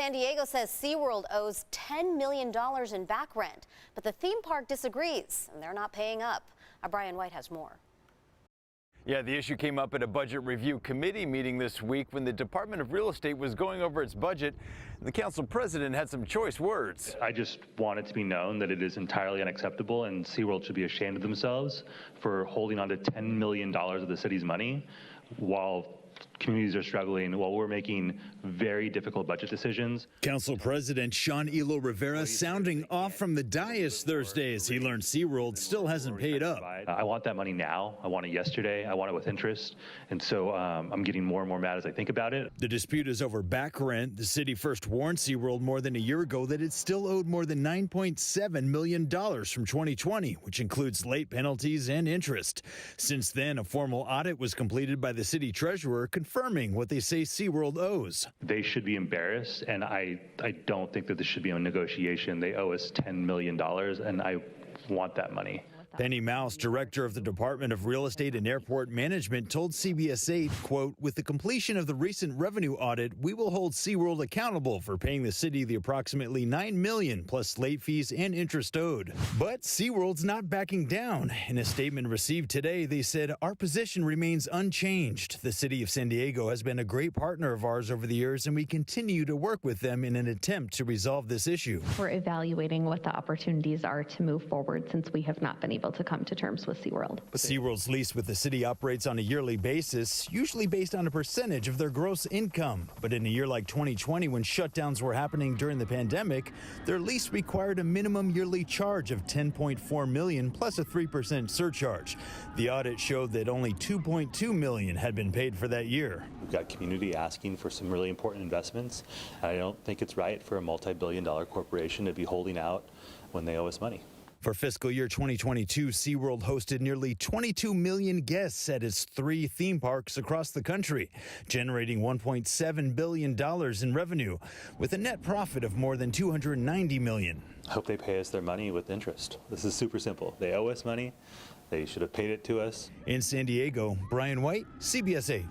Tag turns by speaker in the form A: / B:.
A: San Diego says SeaWorld owes $10 million in back rent, but the theme park disagrees, and they're not paying up. Our Brian White has more.
B: Yeah, the issue came up at a budget review committee meeting this week when the Department of Real Estate was going over its budget. The council president had some choice words.
C: I just want it to be known that it is entirely unacceptable, and SeaWorld should be ashamed of themselves for holding on to $10 million of the city's money while communities are struggling, while we're making very difficult budget decisions.
D: Council President Elo-Rivera sounding off from the dais Thursday as he learned SeaWorld still hasn't paid up.
C: I want that money now. I want it yesterday. I want it with interest. And so I'm getting more and more mad as I think about it.
D: The dispute is over back rent. The city first warned SeaWorld more than a year ago that it still owed more than $9.7 million from 2020, which includes late penalties and interest. Since then, a formal audit was completed by the city treasurer confirming what they say SeaWorld owes.
C: They should be embarrassed, and I don't think that this should be a negotiation. They owe us $10 million, and I want that money.
D: Penny Mouse, director of the Department of Real Estate and Airport Management, told CBS 8, quote, "With the completion of the recent revenue audit, we will hold SeaWorld accountable for paying the city the approximately $9 million plus late fees and interest owed." But SeaWorld's not backing down. In a statement received today, they said, "Our position remains unchanged. The city of San Diego has been a great partner of ours over the years, and we continue to work with them in an attempt to resolve this issue."
E: We're evaluating what the opportunities are to move forward since we have not been able to come to terms with SeaWorld.
D: SeaWorld's lease with the city operates on a yearly basis, usually based on a percentage of their gross income. But in a year like 2020, when shutdowns were happening during the pandemic, their lease required a minimum yearly charge of $10.4 million plus a 3% surcharge. The audit showed that only $2.2 million had been paid for that year.
F: We've got community asking for some really important investments. I don't think it's right for a multi-billion-dollar corporation to be holding out when they owe us money.
D: For fiscal year 2022, SeaWorld hosted nearly 22 million guests at its 3 theme parks across the country, generating $1.7 billion in revenue, with a net profit of more than $290 million.
F: I hope they pay us their money with interest. This is super simple. They owe us money. They should have paid it to us.
D: In San Diego, Brian White, CBS 8.